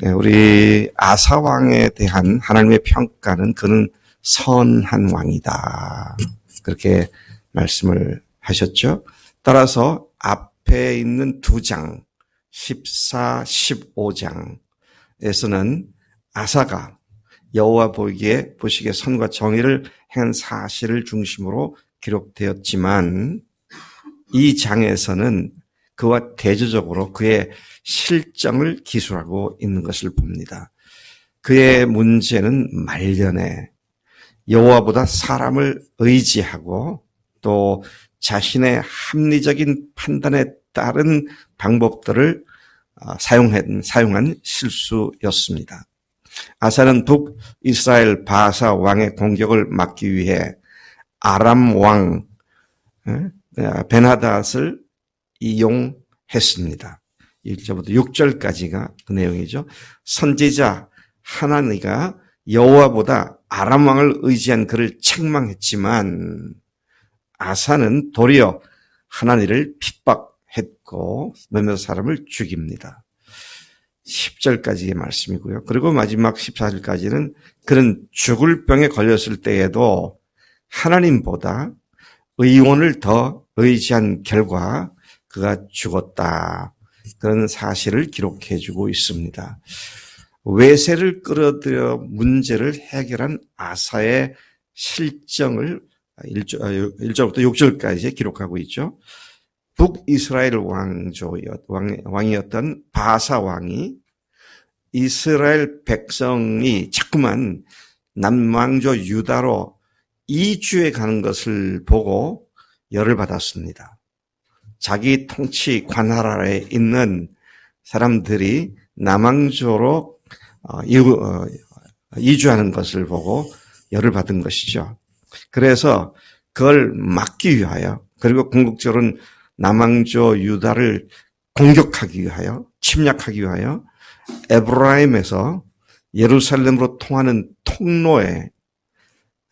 네, 우리 아사 왕에 대한 하나님의 평가는 그는 선한 왕이다. 그렇게 말씀을 하셨죠. 따라서 앞에 있는 2장, 14, 15장에서는 아사가 여호와 보시기에 선과 정의를 행한 사실을 중심으로 기록되었지만 이 장에서는 그와 대조적으로 그의 실정을 기술하고 있는 것을 봅니다. 그의 문제는 말년에 여호와보다 사람을 의지하고 또 자신의 합리적인 판단에 따른 방법들을 사용한 실수였습니다. 아사는 북이스라엘 바사 왕의 공격을 막기 위해 아람 왕 벤하닷을 이용했습니다. 1절부터 6절까지가 그 내용이죠. 선지자 하나니가 여호와보다 아람 왕을 의지한 그를 책망했지만 아사는 도리어 하나니를 핍박했고 몇몇 사람을 죽입니다. 10절까지의 말씀이고요. 그리고 마지막 14절까지는 그는 죽을 병에 걸렸을 때에도 하나님보다 의원을 더 의지한 결과 그가 죽었다. 그런 사실을 기록해 주고 있습니다. 외세를 끌어들여 문제를 해결한 아사의 실정을 1절부터 6절까지 기록하고 있죠. 북이스라엘 왕이었던 바사 왕이 이스라엘 백성이 자꾸만 남왕조 유다로 이주해 가는 것을 보고 열을 받았습니다. 자기 통치 관할 아래에 있는 사람들이 남왕조로 이주하는 것을 보고 열을 받은 것이죠. 그래서 그걸 막기 위하여 그리고 궁극적으로는 남왕조 유다를 공격하기 위하여 침략하기 위하여 에브라임에서 예루살렘으로 통하는 통로에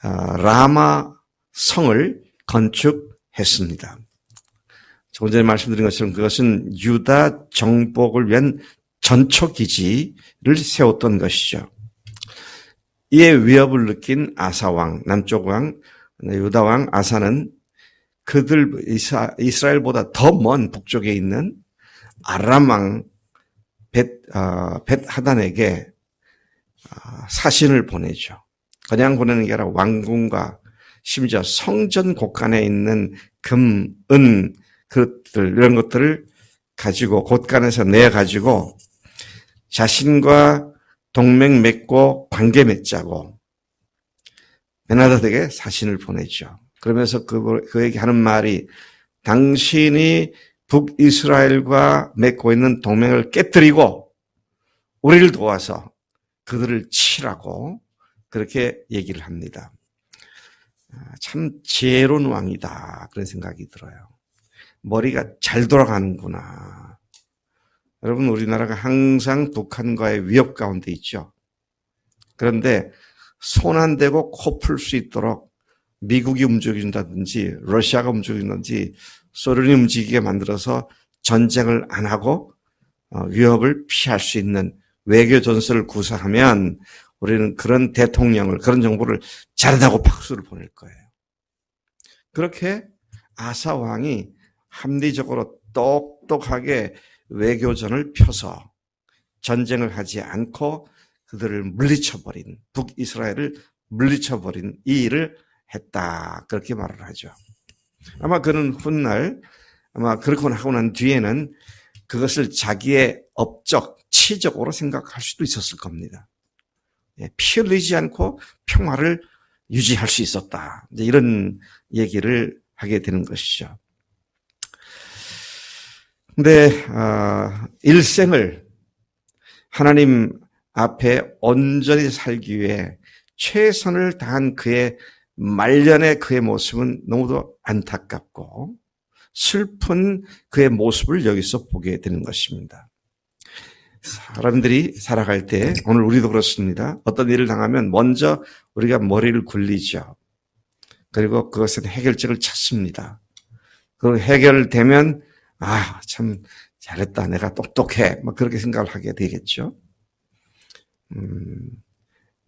라마 성을 건축했습니다. 조금 전에 말씀드린 것처럼 그것은 유다 정복을 위한 전초기지를 세웠던 것이죠. 이에 위협을 느낀 아사왕, 남쪽 왕, 유다왕 아사는 그들 이스라엘보다 더 먼 북쪽에 있는 아람왕 벳하단에게 사신을 보내죠. 그냥 보내는 게 아니라 왕궁과 심지어 성전 곳간에 있는 금, 은, 그것들 이런 것들을 가지고 곳간에서 내가지고 자신과 동맹 맺고 관계 맺자고 베나닷에게 사신을 보내죠. 그러면서 그에게 하는 말이 당신이 북이스라엘과 맺고 있는 동맹을 깨뜨리고 우리를 도와서 그들을 치라고 그렇게 얘기를 합니다. 참 지혜로운 왕이다 그런 생각이 들어요. 머리가 잘 돌아가는구나. 여러분 우리나라가 항상 북한과의 위협 가운데 있죠. 그런데 손 안 대고 코 풀 수 있도록 미국이 움직인다든지 러시아가 움직인다든지 소련이 움직이게 만들어서 전쟁을 안 하고 위협을 피할 수 있는 외교 전술을 구사하면 우리는 그런 대통령을 그런 정부를 잘한다고 박수를 보낼 거예요. 그렇게 아사 왕이 합리적으로 똑똑하게 외교전을 펴서 전쟁을 하지 않고 그들을 물리쳐버린 북이스라엘을 물리쳐버린 이 일을 했다 그렇게 말을 하죠. 아마 그는 훗날 아마 그렇게 하고 난 뒤에는 그것을 자기의 업적, 치적으로 생각할 수도 있었을 겁니다. 피 흘리지 않고 평화를 유지할 수 있었다. 이런 얘기를 하게 되는 것이죠. 근데 일생을 하나님 앞에 온전히 살기 위해 최선을 다한 그의 말년의 그의 모습은 너무도 안타깝고 슬픈 그의 모습을 여기서 보게 되는 것입니다. 사람들이 살아갈 때 오늘 우리도 그렇습니다. 어떤 일을 당하면 먼저 우리가 머리를 굴리죠. 그리고 그것은 해결책을 찾습니다. 그 해결되면 참 잘했다. 내가 똑똑해. 그렇게 생각을 하게 되겠죠.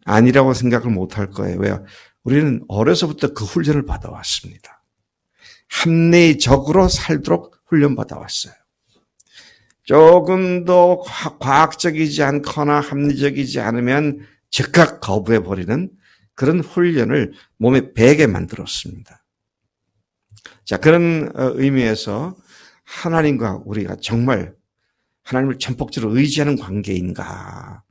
아니라고 생각을 못할 거예요. 왜요? 우리는 어려서부터 그 훈련을 받아왔습니다. 합리적으로 살도록 훈련받아왔어요. 조금 더 과학적이지 않거나 합리적이지 않으면 즉각 거부해버리는 그런 훈련을 몸에 배게 만들었습니다. 자, 그런 의미에서 하나님과 우리가 정말 하나님을 전폭적으로 의지하는 관계인가?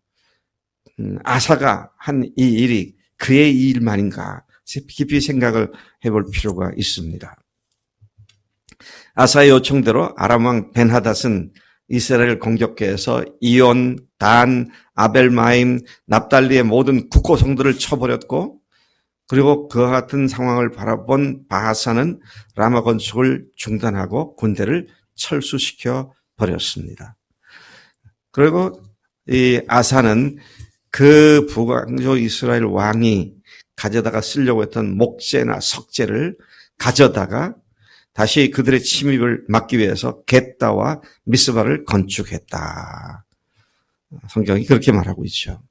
아사가 한 이 일이 그의 일만인가? 깊이 생각을 해볼 필요가 있습니다. 아사의 요청대로 아람 왕 벤하닷은 이스라엘을 공격해서 이온, 단, 아벨마임, 납달리의 모든 국고성들을 쳐버렸고, 그리고 그와 같은 상황을 바라본 바하사는 라마 건축을 중단하고 군대를 철수시켜 버렸습니다. 그리고 이 아사는 그 북왕조 이스라엘 왕이 가져다가 쓰려고 했던 목재나 석재를 가져다가 다시 그들의 침입을 막기 위해서 겟다와 미스바를 건축했다. 성경이 그렇게 말하고 있죠.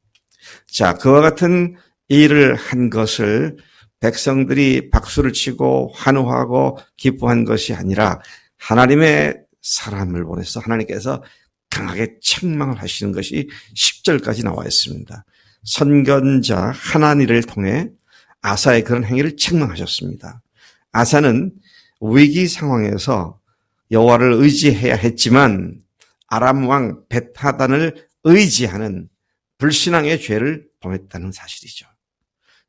자, 그와 같은 일을 한 것을 백성들이 박수를 치고 환호하고 기뻐한 것이 아니라 하나님의 사람을 보내서 하나님께서 강하게 책망을 하시는 것이 10절까지 나와 있습니다. 선견자 하나니를 통해 아사의 그런 행위를 책망하셨습니다. 아사는 위기 상황에서 여호와를 의지해야 했지만 아람 왕 벳하단을 의지하는 불신앙의 죄를 범했다는 사실이죠.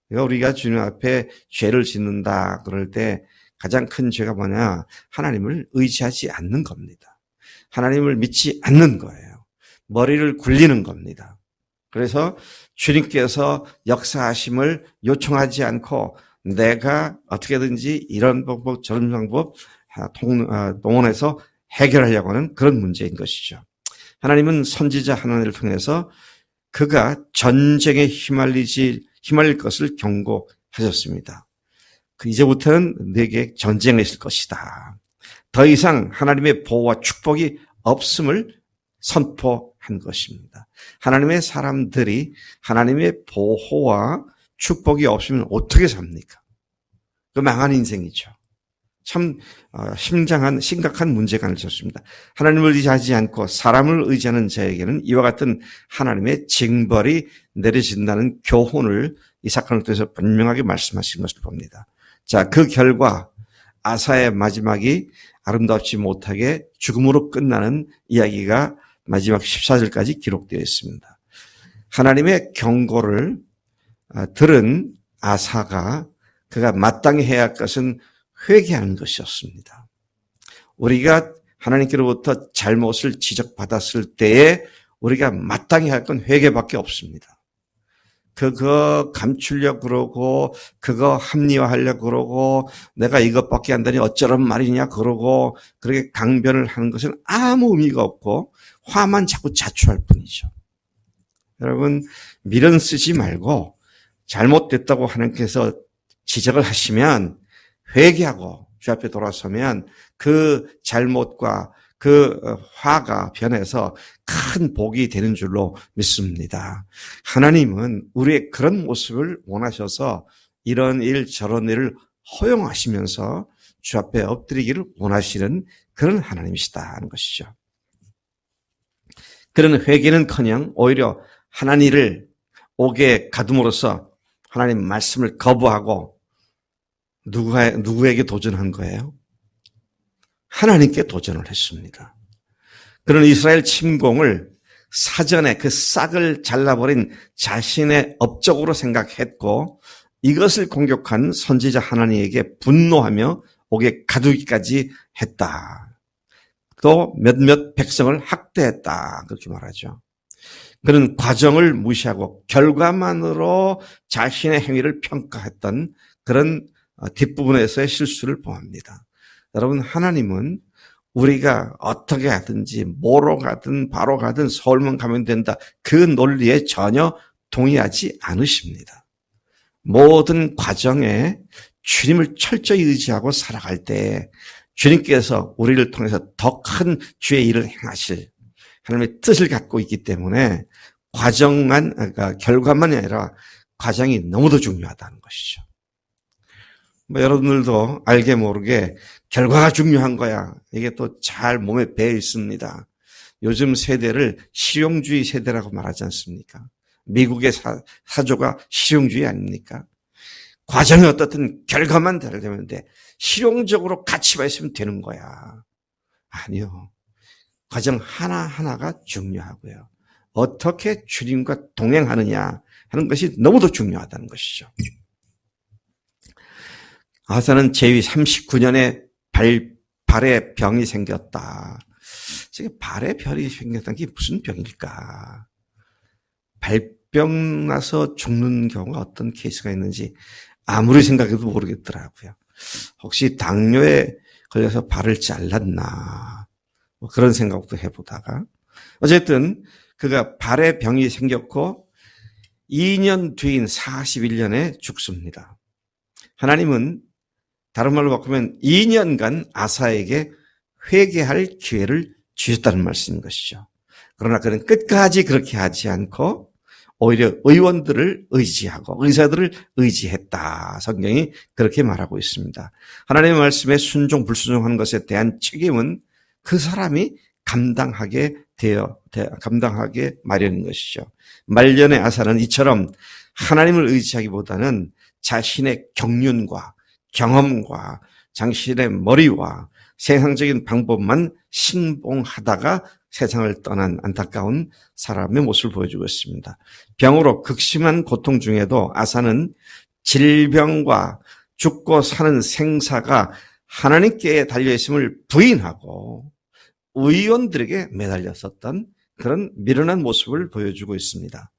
그러니까 우리가 주님 앞에 죄를 짓는다 그럴 때 가장 큰 죄가 뭐냐? 하나님을 의지하지 않는 겁니다. 하나님을 믿지 않는 거예요. 머리를 굴리는 겁니다. 그래서 주님께서 역사하심을 요청하지 않고 내가 어떻게든지 이런 방법 저런 방법 동원해서 해결하려고 하는 그런 문제인 것이죠. 하나님은 선지자 하나님을 통해서 그가 전쟁에 휘말릴 것을 경고하셨습니다. 이제부터는 네게 전쟁이 있을 것이다. 더 이상 하나님의 보호와 축복이 없음을 선포한 것입니다. 하나님의 사람들이 하나님의 보호와 축복이 없으면 어떻게 삽니까? 그 망한 인생이죠. 참 심각한 문제가 aliz었습니다. 하나님을 의지하지 않고 사람을 의지하는 자에게는 이와 같은 하나님의 징벌이 내려진다는 교훈을 이 사건을 통해서 분명하게 말씀하신 것을 봅니다. 자, 그 결과 아사의 마지막이 아름답지 못하게 죽음으로 끝나는 이야기가 마지막 14절까지 기록되어 있습니다. 하나님의 경고를 들은 아사가 그가 마땅히 해야 할 것은 회개하는 것이었습니다. 우리가 하나님께로부터 잘못을 지적받았을 때에 우리가 마땅히 할 건 회개밖에 없습니다. 그거 감추려고 그러고 그거 합리화하려고 그러고 내가 이것밖에 안 되니 어쩌란 말이냐 그러고 그렇게 강변을 하는 것은 아무 의미가 없고 화만 자꾸 자초할 뿐이죠. 여러분 미련 쓰지 말고 잘못됐다고 하나님께서 지적을 하시면 회개하고 주 앞에 돌아서면 그 잘못과 그 화가 변해서 큰 복이 되는 줄로 믿습니다. 하나님은 우리의 그런 모습을 원하셔서 이런 일 저런 일을 허용하시면서 주 앞에 엎드리기를 원하시는 그런 하나님이시다 하는 것이죠. 그런 회개는커녕 오히려 하나님을 옥에 가둠으로써 하나님 말씀을 거부하고 누구에게 도전한 거예요? 하나님께 도전을 했습니다. 그런 이스라엘 침공을 사전에 그 싹을 잘라버린 자신의 업적으로 생각했고 이것을 공격한 선지자 하나님에게 분노하며 옥에 가두기까지 했다. 또 몇몇 백성을 학대했다. 그렇게 말하죠. 그런 과정을 무시하고 결과만으로 자신의 행위를 평가했던 그런 뒷부분에서의 실수를 범합니다. 여러분 하나님은 우리가 어떻게 하든지 뭐로 가든 바로 가든 서울만 가면 된다. 그 논리에 전혀 동의하지 않으십니다. 모든 과정에 주님을 철저히 의지하고 살아갈 때 주님께서 우리를 통해서 더 큰 주의 일을 행하실 하나님의 뜻을 갖고 있기 때문에 과정만, 그러니까 결과만이 아니라 과정이 너무도 중요하다는 것이죠. 여러분들도 알게 모르게 결과가 중요한 거야. 이게 또 잘 몸에 배어 있습니다. 요즘 세대를 실용주의 세대라고 말하지 않습니까? 미국의 사조가 실용주의 아닙니까? 과정이 어떻든 결과만 잘 되면 돼. 실용적으로 가치가 있으면 되는 거야. 아니요. 과정 하나하나가 중요하고요. 어떻게 주님과 동행하느냐 하는 것이 너무도 중요하다는 것이죠. 아사는 제위 39년에 발에 병이 생겼다. 발에 병이 생겼다는 게 무슨 병일까? 발병 나서 죽는 경우가 어떤 케이스가 있는지 아무리 생각해도 모르겠더라고요. 혹시 당뇨에 걸려서 발을 잘랐나? 그런 생각도 해보다가 어쨌든 그가 발에 병이 생겼고 2년 뒤인 41년에 죽습니다. 하나님은 다른 말로 바꾸면 2년간 아사에게 회개할 기회를 주셨다는 말씀인 것이죠. 그러나 그는 끝까지 그렇게 하지 않고 오히려 의원들을 의지하고 의사들을 의지했다. 성경이 그렇게 말하고 있습니다. 하나님의 말씀에 순종 불순종하는 것에 대한 책임은 그 사람이 감당하게 마련인 것이죠. 말년의 아사는 이처럼 하나님을 의지하기보다는 자신의 경륜과 경험과 자신의 머리와 세상적인 방법만 신봉하다가 세상을 떠난 안타까운 사람의 모습을 보여주고 있습니다. 병으로 극심한 고통 중에도 아사는 질병과 죽고 사는 생사가 하나님께 달려있음을 부인하고 의원들에게 매달렸었던 그런 미련한 모습을 보여주고 있습니다.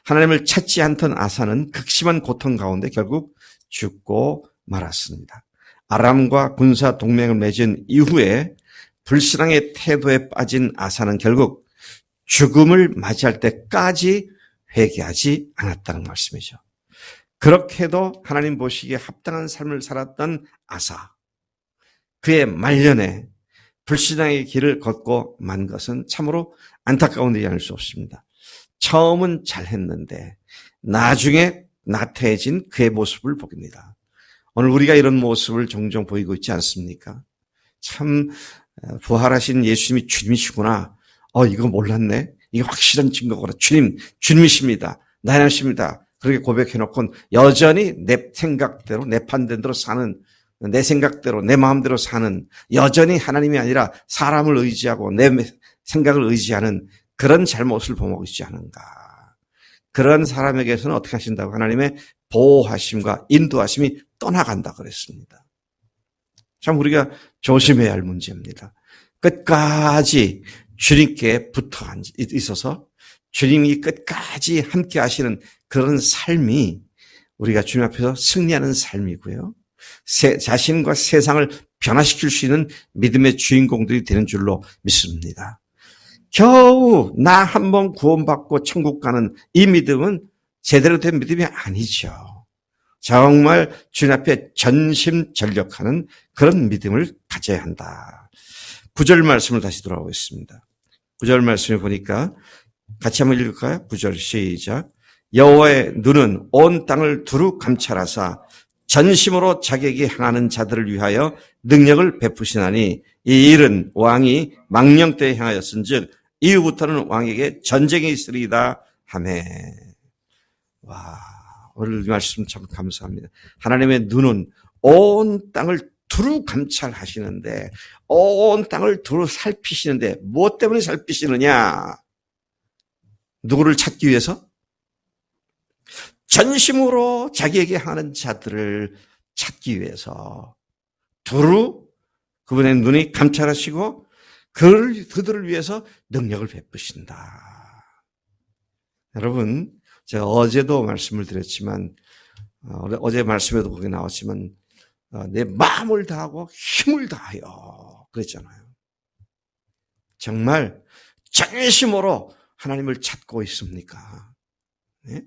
하나님을 찾지 않던 아사는 극심한 고통 가운데 결국 죽고 말았습니다. 아람과 군사 동맹을 맺은 이후에 불신앙의 태도에 빠진 아사는 결국 죽음을 맞이할 때까지 회개하지 않았다는 말씀이죠. 그렇게도 하나님 보시기에 합당한 삶을 살았던 아사, 그의 말년에 불신앙의 길을 걷고 만 것은 참으로 안타까운 일이 아닐 수 없습니다. 처음은 잘했는데 나중에 나태해진 그의 모습을 보입니다. 오늘 우리가 이런 모습을 종종 보이고 있지 않습니까? 참 부활하신 예수님이 주님이시구나. 이거 몰랐네. 이게 확실한 증거구나. 주님이십니다. 나의 하나님이십니다. 그렇게 고백해놓고 여전히 내 생각대로 내 판단대로 사는, 내 생각대로 내 마음대로 사는, 여전히 하나님이 아니라 사람을 의지하고 내 생각을 의지하는 그런 잘못을 범하고 있지 않은가. 그런 사람에게서는 어떻게 하신다고? 하나님의 보호하심과 인도하심이 떠나간다 그랬습니다. 참 우리가 조심해야 할 문제입니다. 끝까지 주님께 붙어 있어서 주님이 끝까지 함께 하시는 그런 삶이 우리가 주님 앞에서 승리하는 삶이고요. 자신과 세상을 변화시킬 수 있는 믿음의 주인공들이 되는 줄로 믿습니다. 겨우 나 한 번 구원받고 천국 가는 이 믿음은 제대로 된 믿음이 아니죠. 정말 주님 앞에 전심전력하는 그런 믿음을 가져야 한다. 9절 말씀을 다시 돌아오겠습니다. 9절 말씀을 보니까 같이 한번 읽을까요? 9절 시작. 여호와의 눈은 온 땅을 두루 감찰하사 전심으로 자기에게 향하는 자들을 위하여 능력을 베푸시나니 이 일은 왕이 망령 때에 향하였은즉 이후부터는 왕에게 전쟁이 있으리이다 하매. 와, 오늘 이 말씀 참 감사합니다. 하나님의 눈은 온 땅을 두루 감찰하시는데, 온 땅을 두루 살피시는데 무엇 때문에 살피시느냐? 누구를 찾기 위해서? 전심으로 자기에게 하는 자들을 찾기 위해서 두루 그분의 눈이 감찰하시고 그들을 위해서 능력을 베푸신다. 여러분, 제가 어제도 말씀을 드렸지만, 어제 말씀에도 거기 나왔지만, 내 마음을 다하고 힘을 다하여 그랬잖아요. 정말 전심으로 하나님을 찾고 있습니까? 네?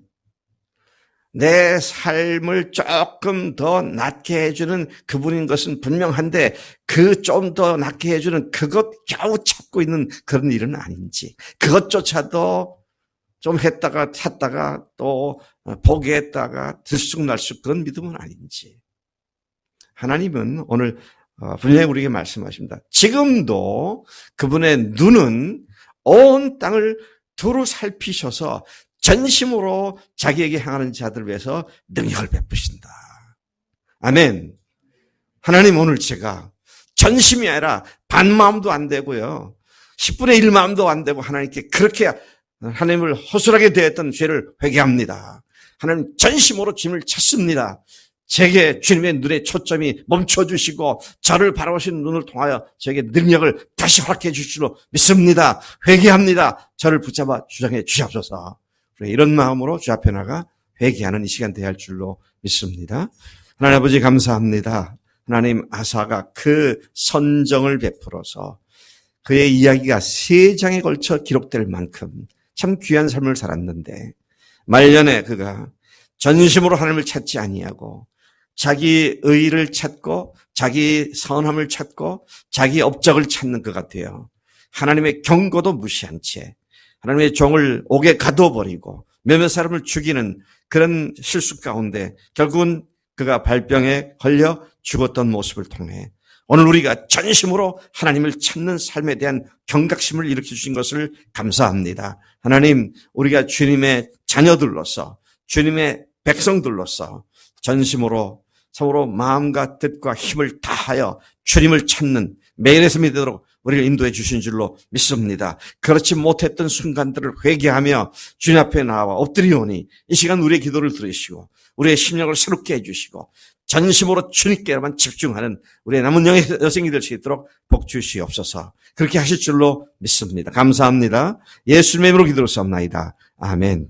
내 삶을 조금 더 낫게 해주는 그분인 것은 분명한데 그 좀 더 낫게 해주는 그것 겨우 찾고 있는 그런 일은 아닌지, 그것조차도 좀 했다가 찾다가 또 포기했다가 들쑥날쑥 그런 믿음은 아닌지. 하나님은 오늘 분명히 우리에게 말씀하십니다. 지금도 그분의 눈은 온 땅을 두루 살피셔서 전심으로 자기에게 향하는 자들을 위해서 능력을 베푸신다. 아멘. 하나님, 오늘 제가 전심이 아니라 반 마음도 안 되고요, 10분의 1 마음도 안 되고 하나님께 그렇게 하나님을 허술하게 대했던 죄를 회개합니다. 하나님, 전심으로 주님을 찾습니다. 제게 주님의 눈의 초점이 멈춰주시고 저를 바라보시는 눈을 통하여 저에게 능력을 다시 허락해 주실 줄로 믿습니다. 회개합니다. 저를 붙잡아 주장해 주시옵소서. 이런 마음으로 주 앞에 나가 회개하는 이 시간 되어야 할 줄로 믿습니다. 하나님 아버지, 감사합니다. 하나님, 아사가 그 선정을 베풀어서 그의 이야기가 3장에 걸쳐 기록될 만큼 참 귀한 삶을 살았는데, 말년에 그가 전심으로 하나님을 찾지 아니하고 자기 의를 찾고 자기 선함을 찾고 자기 업적을 찾는 것 같아요. 하나님의 경고도 무시한 채 하나님의 종을 옥에 가둬버리고 몇몇 사람을 죽이는 그런 실수 가운데 결국은 그가 발병에 걸려 죽었던 모습을 통해 오늘 우리가 전심으로 하나님을 찾는 삶에 대한 경각심을 일으켜 주신 것을 감사합니다. 하나님, 우리가 주님의 자녀들로서, 주님의 백성들로서 전심으로 서로 마음과 뜻과 힘을 다하여 주님을 찾는 매일의 삶이 되도록 우리를 인도해 주신 줄로 믿습니다. 그렇지 못했던 순간들을 회개하며 주님 앞에 나와 엎드리오니 이 시간 우리의 기도를 들으시고 우리의 심령을 새롭게 해주시고 전심으로 주님께만 집중하는 우리의 남은 영의 여생이 될 수 있도록 복 주시옵소서. 그렇게 하실 줄로 믿습니다. 감사합니다. 예수님의 이름으로 기도를 쌉나이다. 아멘.